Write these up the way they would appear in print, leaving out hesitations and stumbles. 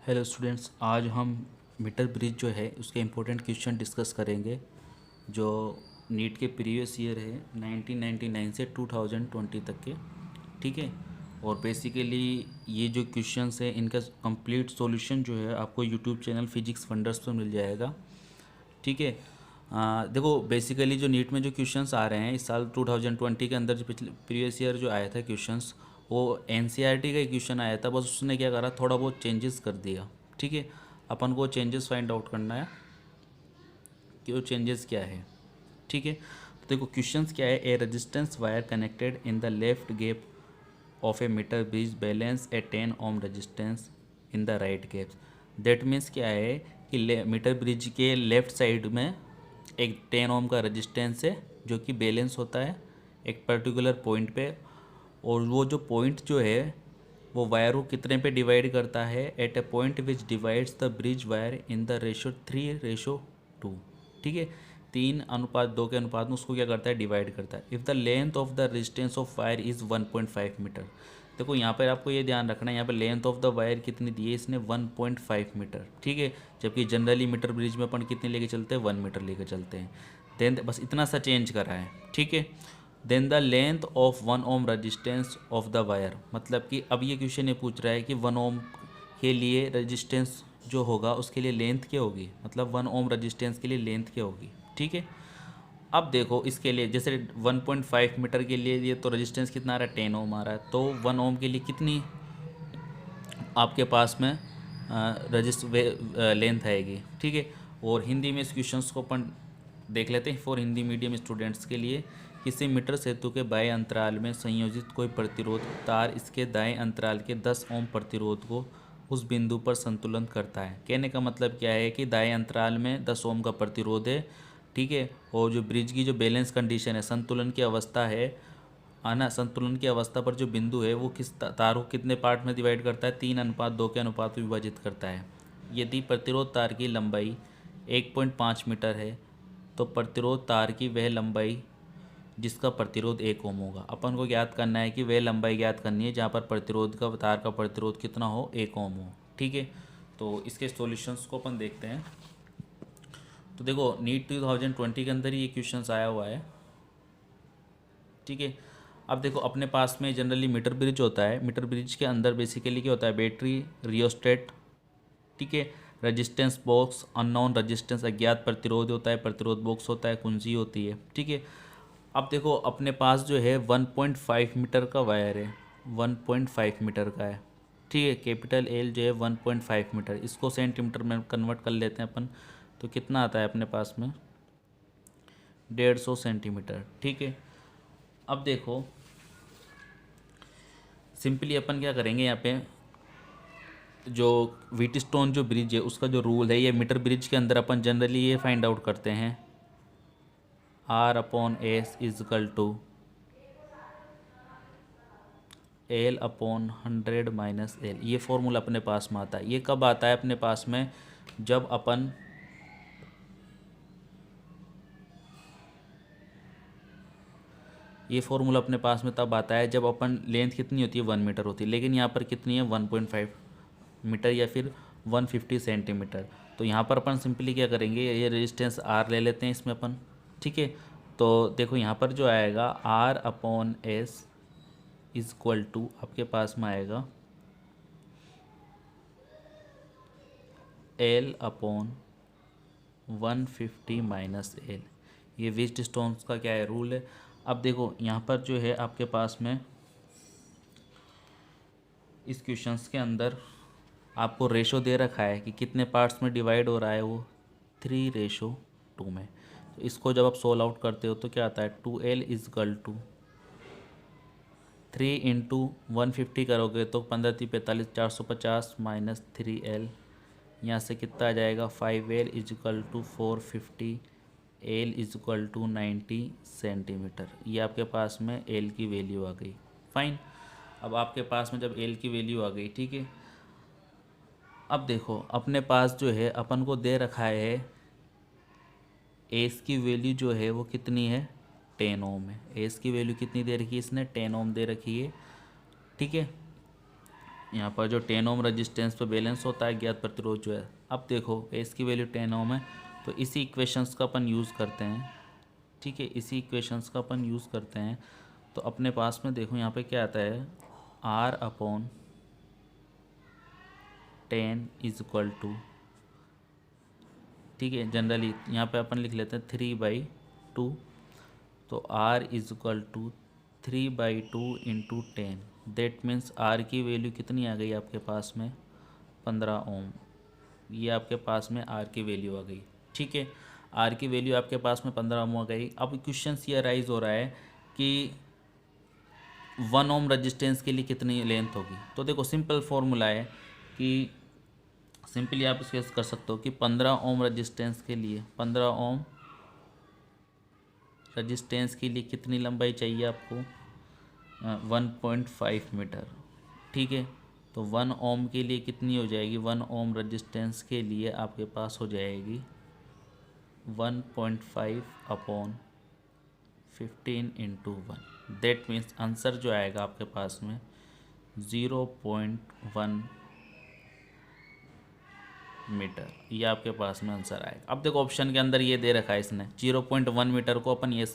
Hello students, आज हम metre bridge जो है उसके इम्पोर्टेंट क्वेश्चन डिस्कस करेंगे जो नीट के प्रीवियस ईयर है 1999 से 2020 तक के। ठीक है। और बेसिकली ये जो क्वेश्चंस है इनका कंप्लीट सॉल्यूशन जो है आपको यूट्यूब चैनल फिजिक्स फंडर्स पर मिल जाएगा। ठीक है। देखो बेसिकली जो नीट में जो क्वेश्चंस आ रहे हैं इस साल 2020 के अंदर, जो पिछले प्रीवियस ईयर जो आया था क्वेश्चंस, वो एनसीईआरटी का ही क्वेश्चन आया था, बस उसने क्या करा, थोड़ा बहुत चेंजेस कर दिया। ठीक है। अपन को चेंजेस फाइंड आउट करना है कि वो चेंजेस क्या है। ठीक है। तो देखो क्वेश्चंस क्या है, a resistance wire connected in the left gap of a metre bridge balance a 10 ohm resistance in the right gap. That means क्या है कि मीटर ब्रिज के लेफ्ट साइड में एक 10 ओम का रेजिस्टेंस है जो कि बैलेंस होता है एक पर्टिकुलर पॉइंट पे। और वो जो पॉइंट जो है वो वायर को कितने पे डिवाइड करता है, at a point which divides the bridge wire in the ratio 3:2। ठीक है। 3:2 के अनुपात में उसको क्या करता है, डिवाइड करता है। If the length of the resistance of wire is 1.5 metre. देखो यहाँ पर आपको ये ध्यान रखना है, यहाँ पर लेंथ ऑफ द वायर कितनी दी है इसने, 1.5 मीटर। ठीक है। जबकि जनरली मीटर ब्रिज में अपन कितने लेके चलते हैं, 1 मीटर लेके चलते हैं। देन बस इतना सा चेंज करा है। ठीक है। Then the length of 1 ohm resistance of the wire, मतलब कि अब ये क्वेश्चन ये पूछ रहा है कि 1 ओम के लिए रजिस्टेंस जो होगा उसके लिए लेंथ क्या होगी, मतलब 1 ओम रजिस्टेंस के लिए लेंथ क्या होगी। ठीक है। अब देखो इसके लिए जैसे 1.5 मीटर के लिए ये तो रजिस्टेंस कितना आ रहा है, 10 ओम आ रहा है, तो 1 ओम के लिए कितनी आपके पास में रजिस्ट लेंथ आएगी। ठीक है। और हिंदी में इस क्वेश्चंस को अपन देख लेते हैं फॉर हिंदी मीडियम स्टूडेंट्स के लिए। किसी मीटर सेतु के बाएं अंतराल में संयोजित कोई प्रतिरोध तार इसके दाएं अंतराल के 10 ओम प्रतिरोध को उस बिंदु पर संतुलन करता है। कहने का मतलब क्या है कि दाएं अंतराल में 10 ओम का प्रतिरोध है। ठीक है। और जो ब्रिज की जो बैलेंस कंडीशन है, संतुलन की अवस्था है आना, संतुलन की अवस्था पर जो बिंदु है वो किस तार को कितने पार्ट में डिवाइड करता है, 3:2 के अनुपात में विभाजित करता है। यदि प्रतिरोध तार की लंबाई 1.5 मीटर है तो प्रतिरोध तार की वह लंबाई जिसका प्रतिरोध 1 ओम होगा। अपन को ज्ञात करना है कि वह लंबाई ज्ञात करनी है जहाँ पर प्रतिरोध का तार का प्रतिरोध कितना हो, 1 ओम हो। ठीक है। तो इसके सॉल्यूशंस को अपन देखते हैं। तो देखो नीट 2020 के अंदर ही ये क्वेश्चंस आया हुआ है। ठीक है। अब देखो अपने पास में जनरली मीटर ब्रिज होता है, मीटर ब्रिज के अंदर बेसिकली क्या होता है, बैटरी, रियोस्टेट, ठीक है, रेजिस्टेंस बॉक्स, अननोन रेजिस्टेंस अज्ञात प्रतिरोध होता है, प्रतिरोध बॉक्स होता है, कुंजी होती है। ठीक है। अब देखो अपने पास जो है 1.5 मीटर का वायर है, 1.5 मीटर का है। ठीक है। कैपिटल एल जो है 1.5 मीटर, इसको सेंटीमीटर में कन्वर्ट कर लेते हैं अपन, तो कितना आता है अपने पास में, 150 सेंटीमीटर। ठीक है। अब देखो सिंपली अपन क्या करेंगे, यहाँ पे जो व्हीटस्टोन जो ब्रिज है उसका जो रूल है, ये मीटर ब्रिज के अंदर अपन जनरली ये फाइंड आउट करते हैं, R/S equal to L/100 - L। ये फॉर्मूला अपने पास में आता है। ये कब आता है अपने पास में, जब अपन ये फॉर्मूला अपने पास में तब आता है जब अपन लेंथ कितनी होती है, 1 मीटर होती है, लेकिन यहाँ पर कितनी है, 1.5 मीटर या फिर 150 सेंटीमीटर। तो यहाँ पर अपन सिंपली क्या करेंगे, ये रेजिस्टेंस R ले लेते हैं इसमें अपन। ठीक है। तो देखो यहाँ पर जो आएगा R/S इजक्वल टू आपके पास में आएगा L/150 - L। ये व्हीटस्टोन्स का क्या है, रूल है। अब देखो यहाँ पर जो है आपके पास में इस क्वेश्चंस के अंदर आपको रेशो दे रखा है कि कितने पार्ट्स में डिवाइड हो रहा है, वो 3:2 में। तो इसको जब आप सोल्व आउट करते हो तो क्या आता है, 2L इजकल टू 3 इंटू 150 करोगे तो 15×3 = 45, 450 माइनस 3L, यहाँ से कितना आ जाएगा, 5L equal to 450, L equal to 90 centimetre. ये आपके पास में L की वैल्यू आ गई। फाइन। अब आपके पास में जब L की वैल्यू आ गई, ठीक है, अब देखो अपने पास जो है अपन को दे रखा है एस की वैल्यू जो है वो कितनी है, 10 ओम है। एस की वैल्यू कितनी दे रखी है इसने, 10 ओम दे रखी है। ठीक है। यहाँ पर जो 10 ओम रजिस्टेंस पे बैलेंस होता है ज्ञात प्रतिरोध जो है, अब देखो एस की वैल्यू 10 ओम है, तो इसी इक्वेशंस का अपन यूज़ करते हैं। ठीक है, इसी इक्वेशंस का अपन यूज़ करते हैं। तो अपने पास में देखो यहाँ पे क्या आता है, R upon 10 is equal to, ठीक है, जनरली यहाँ पे अपन लिख लेते हैं 3/2। तो R is equal to 3/2 into 10। That means R की वैल्यू कितनी आ गई आपके पास में, 15 ओम। ये आपके पास में R की वैल्यू आ गई। ठीक है, R की वैल्यू आपके पास में 15 ओम आ गई। अब क्वेश्चन ये राइज हो रहा है कि 1 ओम रजिस्टेंस के लिए कितनी लेंथ होगी। तो देखो सिंपल फॉर्मूला है कि सिंपली आप इसके कर सकते हो कि 15 ओम रजिस्टेंस के लिए, 15 ओम रजिस्टेंस के लिए कितनी लंबाई चाहिए आपको, 1.5 मीटर। ठीक है, तो 1 ओम के लिए कितनी हो जाएगी, 1 ओम रजिस्टेंस के लिए आपके पास हो जाएगी 1.5 upon 15 into 1। That means answer जो आएगा आपके पास में 0.1 मीटर, ये आपके पास में आंसर आएगा। अब देखो ऑप्शन के अंदर ये दे रखा है इसने 0.1 मीटर को अपन ये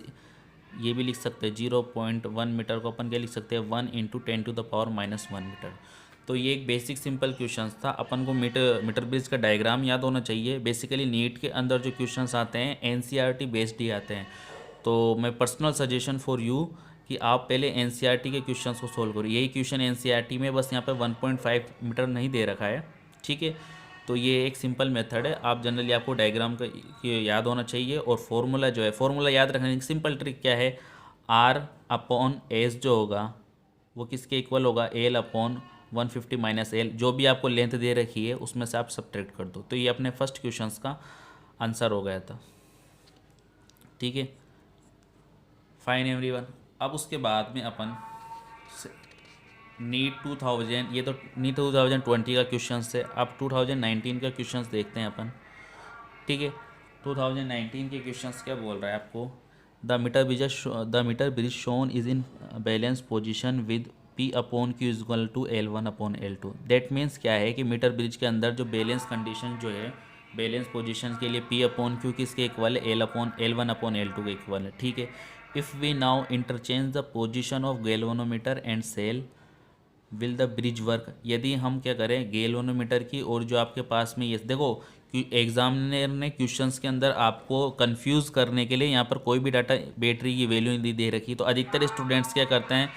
भी लिख सकते हैं, 0.1 मीटर को अपन क्या लिख सकते हैं, 1 इंटू 10⁻⁻1 मीटर। तो ये एक बेसिक सिंपल क्वेश्चंस था। अपन को मीटर ब्रिज का डायग्राम याद होना चाहिए। बेसिकली नीट के अंदर जो क्वेश्चंस आते हैं एनसीईआरटी बेस्ड ही आते हैं। तो मैं पर्सनल सजेशन फॉर यू कि आप पहले एनसीईआरटी के क्वेश्चंस को सोल्व करो। यही क्वेश्चन एनसीईआरटी में बस यहाँ पे 1.5 मीटर नहीं दे रखा है। ठीक है, तो ये एक सिंपल मेथड है। आप जनरली आपको डायग्राम का याद होना चाहिए। और फॉर्मूला जो है, फॉर्मूला याद रखने की सिंपल ट्रिक क्या है, R अपॉन एस जो होगा वो किसके इक्वल होगा, एल अपॉन 150 माइनस एल। जो भी आपको लेंथ दे रखी है उसमें से आप सब्ट्रैक्ट कर दो। तो ये अपने फर्स्ट क्वेश्चंस का आंसर हो गया था। ठीक है, फाइन एवरीवन। अब उसके बाद में अपन नीट 2000, ये तो नीट 2020 का क्वेश्चन है। अब 2019 का क्वेश्चन देखते हैं अपन। ठीक है, 2019 के क्वेश्चंस क्या बोल रहा है आपको, the metre bridge shown is in balance position with P upon Q is equal to L1 upon L2। That means क्या है कि मीटर ब्रिज के अंदर जो बैलेंस कंडीशन जो है, बैलेंस पोजीशन के लिए P अपॉन Q किसके इक्वल है, L1 अपॉन L2 के इक्वल है। ठीक है, if we now interchange the position of galvanometer and cell will the bridge work. यदि हम क्या करें, गैल्वेनोमीटर की और जो आपके पास में ये देखो एग्जामिनर ने क्वेश्चंस के अंदर आपको कंफ्यूज करने के लिए यहाँ पर कोई भी डाटा बैटरी की वैल्यू नहीं दे रखी। तो अधिकतर स्टूडेंट्स क्या करते हैं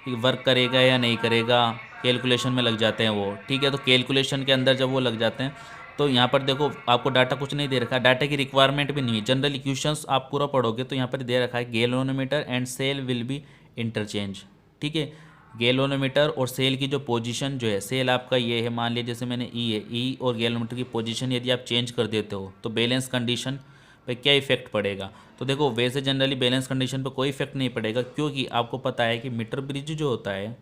कि वर्क करेगा या नहीं करेगा, कैलकुलेशन में लग जाते हैं वो। ठीक है, तो कैलकुलेशन के अंदर जब वो लग जाते हैं तो यहाँ पर देखो आपको डाटा कुछ नहीं दे रखा, डाटा की रिक्वायरमेंट भी नहीं है। जनरली क्वेश्चंस आप पूरा पढ़ोगे तो यहाँ पर दे रखा है galvanometer and cell will be interchange. ठीक है, गैल्वेनोमीटर और सेल की जो पोजीशन जो है, सेल आपका ये है, मान लिया जैसे मैंने ई है, ई और गैल्वेनोमीटर की पोजीशन यदि आप चेंज कर देते हो तो बैलेंस कंडीशन पे क्या इफेक्ट पड़ेगा। तो देखो वैसे जनरली बैलेंस कंडीशन पे कोई इफेक्ट नहीं पड़ेगा, क्योंकि आपको पता है कि मीटर ब्रिज जो होता है,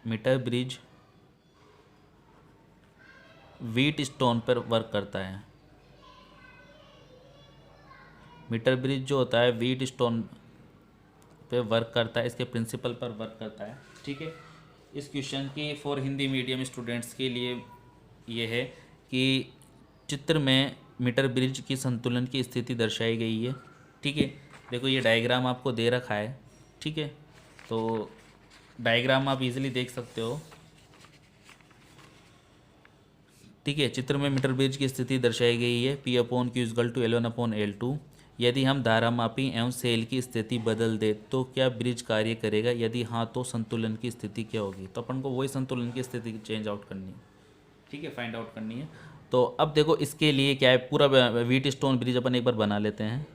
मीटर ब्रिज व्हीट स्टोन पर वर्क करता है। मीटर ब्रिज जो होता है व्हीट स्टोन पे वर्क करता है, इसके प्रिंसिपल पर वर्क करता है। ठीक है, इस क्वेश्चन की फॉर हिंदी मीडियम स्टूडेंट्स के लिए ये है कि चित्र में मीटर ब्रिज की संतुलन की स्थिति दर्शाई गई है। ठीक है, देखो ये डायग्राम आपको दे रखा है। ठीक है, तो डायग्राम आप इजीली देख सकते हो। ठीक है, चित्र में मीटर ब्रिज की स्थिति दर्शाई गई है, P upon Q equal to L1 upon L2। यदि हम धारामापी एवं सेल की स्थिति बदल दे तो क्या ब्रिज कार्य करेगा, यदि हाँ तो संतुलन की स्थिति क्या होगी। तो अपन को वही संतुलन की स्थिति चेंज आउट करनी है। ठीक है, फाइंड आउट करनी है। तो अब देखो इसके लिए क्या है, पूरा व्हीट स्टोन ब्रिज अपन एक बार बना लेते हैं।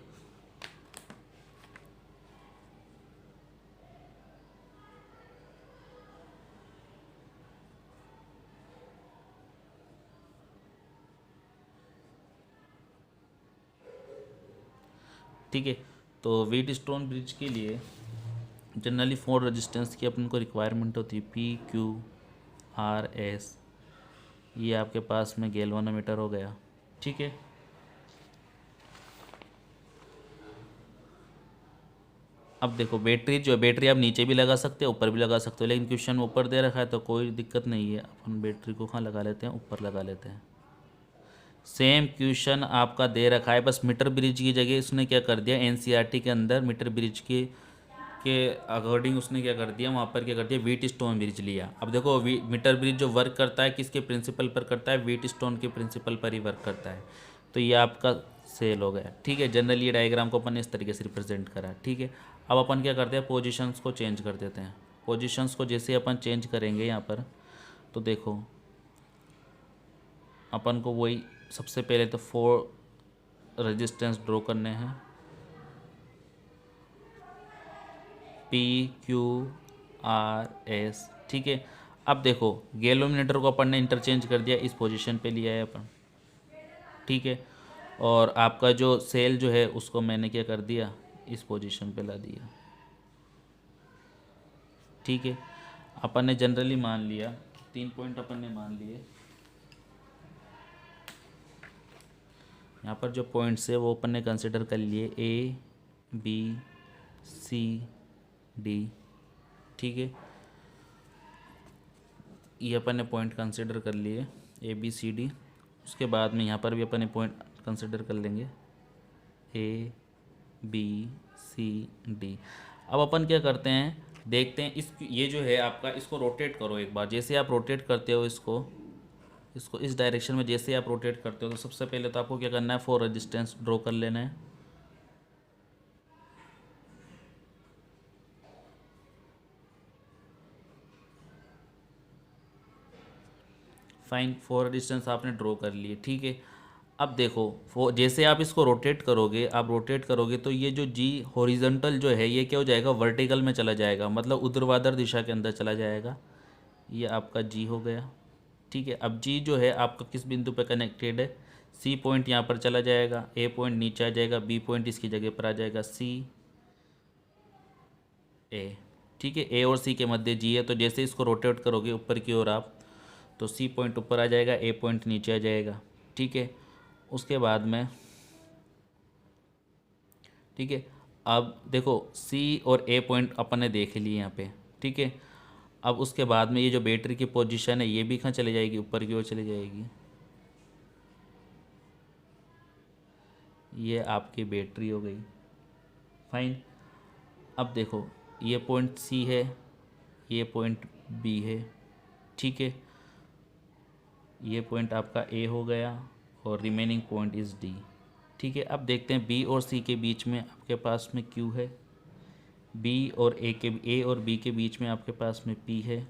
ठीक है, तो व्हीट स्टोन ब्रिज के लिए जनरली 4 रेजिस्टेंस की अपन को रिक्वायरमेंट होती है, PQRS। ये आपके पास में गैल्वेनोमीटर हो गया। ठीक है, अब देखो बैटरी जो है, बैटरी आप नीचे भी लगा सकते हो ऊपर भी लगा सकते हो, लेकिन क्वेश्चन ऊपर दे रखा है तो कोई दिक्कत नहीं है, अपन बैटरी को कहाँ लगा लेते हैं, ऊपर लगा लेते हैं। सेम क्वेश्चन आपका दे रखा है, बस मीटर ब्रिज की जगह उसने क्या कर दिया, एनसीईआरटी के अंदर मीटर ब्रिज के अकॉर्डिंग उसने क्या कर दिया, वहाँ पर क्या कर दिया, व्हीट स्टोन ब्रिज लिया। अब देखो मीटर ब्रिज जो वर्क करता है किसके प्रिंसिपल पर करता है, व्हीट स्टोन के प्रिंसिपल पर ही वर्क करता है। तो ये आपका सेल हो गया, ठीक है। जनरली ये डायग्राम को अपन ने इस तरीके से रिप्रेजेंट करा, ठीक है। अब अपन क्या करते हैं, पोजीशंस को चेंज कर देते हैं। पोजीशंस को जैसे अपन चेंज करेंगे यहाँ पर, तो देखो अपन को वही सबसे पहले तो 4 रेजिस्टेंस ड्रॉ करने हैं, पी क्यू आर एस, ठीक है। अब देखो गैल्वेनोमीटर को अपन ने इंटरचेंज कर दिया, इस पोजीशन पे लिया है अपन, ठीक है। और आपका जो सेल जो है उसको मैंने क्या कर दिया, इस पोजीशन पे ला दिया, ठीक है। अपन ने जनरली मान लिया 3 पॉइंट अपन ने मान लिए। यहाँ पर जो पॉइंट्स है वो अपन ने कंसिडर कर लिए, ए बी सी डी, ठीक है। ये अपन ने पॉइंट कंसिडर कर लिए ए बी सी डी। उसके बाद में यहाँ पर भी अपन ने पॉइंट कंसिडर कर लेंगे, ए बी सी डी। अब अपन क्या करते हैं, देखते हैं इस ये जो है आपका, इसको रोटेट करो एक बार। जैसे आप रोटेट करते हो इसको इस डायरेक्शन में जैसे आप रोटेट करते हो, तो सबसे पहले तो आपको क्या करना है, 4 रेजिस्टेंस ड्रॉ कर लेना है। फाइन, 4 रेजिस्टेंस आपने ड्रॉ कर लिए, ठीक है। अब देखो जैसे आप इसको रोटेट करोगे तो ये जो जी हॉरिजॉन्टल जो है ये क्या हो जाएगा, वर्टिकल में चला जाएगा, मतलब ऊर्ध्वाधर दिशा के अंदर चला जाएगा। ये आपका जी हो गया, ठीक है। अब जी जो है आपका किस बिंदु पे कनेक्टेड है, सी पॉइंट यहाँ पर चला जाएगा, ए पॉइंट नीचे आ जाएगा, बी पॉइंट इसकी जगह पर आ जाएगा, सी ए, ठीक है। ए और सी के मध्य जी है, तो जैसे इसको रोटेट करोगे ऊपर की ओर आप, तो सी पॉइंट ऊपर आ जाएगा, ए पॉइंट नीचे आ जाएगा, ठीक है। उसके बाद में, ठीक है, अब देखो सी और ए पॉइंट अपन ने देख लिए यहाँ पे, ठीक है। अब उसके बाद में ये जो बैटरी की पोजीशन है ये भी कहाँ चली जाएगी, ऊपर की ओर चली जाएगी। ये आपकी बैटरी हो गई, फाइन। अब देखो ये पॉइंट सी है, ये पॉइंट बी है, ठीक है। ये पॉइंट आपका ए हो गया और रिमेनिंग पॉइंट इज़ डी, ठीक है। अब देखते हैं बी और सी के बीच में आपके पास में क्यू है, ए और बी के बीच में आपके पास में पी है,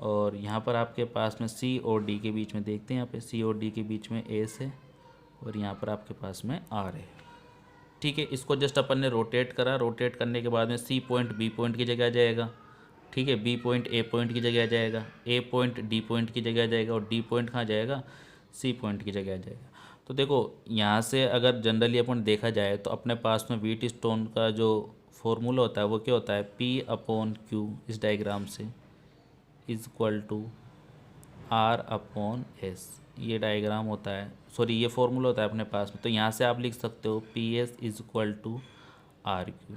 और यहाँ पर आपके पास में सी और डी के बीच में देखते हैं, यहाँ पे सी और डी के बीच में एस है, और यहाँ पर आपके पास में आर है, ठीक है। इसको जस्ट अपन ने रोटेट करा, रोटेट करने के बाद में सी पॉइंट बी पॉइंट की जगह आ जाएगा, ठीक है। बी पॉइंट ए पॉइंट की जगह आ जाएगा, ए पॉइंट डी पॉइंट की जगह आ जाएगा, और डी पॉइंट कहाँ जाएगा, सी पॉइंट की जगह आ जाएगा। तो देखो यहाँ से अगर जनरली अपन देखा जाए तो अपने पास में व्हीट स्टोन का जो फॉर्मूला होता है वो क्या होता है, पी अपॉन क्यू इस डायग्राम से is equal to R upon S, ये डायग्राम होता है, सॉरी ये फॉर्मूला होता है अपने पास में। तो यहाँ से आप लिख सकते हो P S is equal to R Q,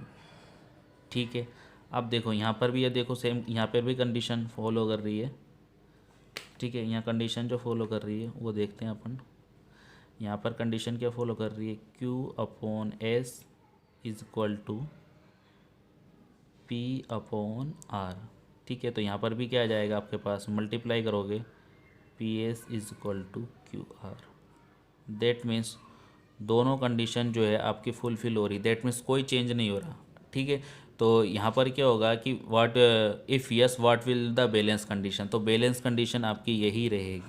ठीक है। अब देखो यहाँ पर भी ये देखो सेम, यहाँ पर भी कंडीशन फॉलो कर रही है, ठीक है। यहाँ कंडीशन जो फॉलो कर रही है वो देखते हैं अपन। यहाँ पर कंडीशन क्या फॉलो कर रही है, Q upon S is equal to P upon R, ठीक है। तो यहाँ पर भी क्या आ जाएगा आपके पास, मल्टीप्लाई करोगे P S is equal to Q R. That means दोनों कंडीशन जो है आपकी फुलफिल हो रही, दैट मीन्स कोई चेंज नहीं हो रहा, ठीक है। तो यहाँ पर क्या होगा कि what if yes what will the balance condition, तो बैलेंस कंडीशन आपकी यही रहेगी,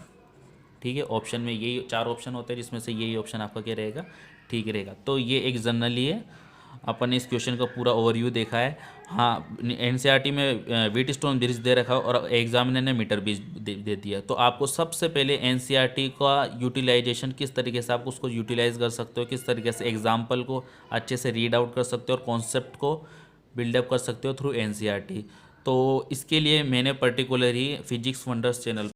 ठीक है। ऑप्शन में यही 4 ऑप्शन होते हैं जिसमें से यही ऑप्शन आपका क्या रहेगा, ठीक रहेगा। तो ये एक जनरली है, अपन ने इस क्वेश्चन का पूरा ओवरव्यू देखा है। हाँ एनसीईआरटी में व्हीट स्टोन ब्रिज दे रखा और एग्जामिनर ने मीटर ब्रिज दे दिया, तो आपको सबसे पहले एनसीईआरटी का यूटिलाइजेशन किस तरीके से आप उसको यूटिलाइज कर सकते हो, किस तरीके से एग्जाम्पल को अच्छे से रीड आउट कर सकते हो और कॉन्सेप्ट को बिल्डअप कर सकते हो थ्रू एनसीईआरटी। तो इसके लिए मैंने पर्टिकुलरली फिजिक्स वंडर्स चैनल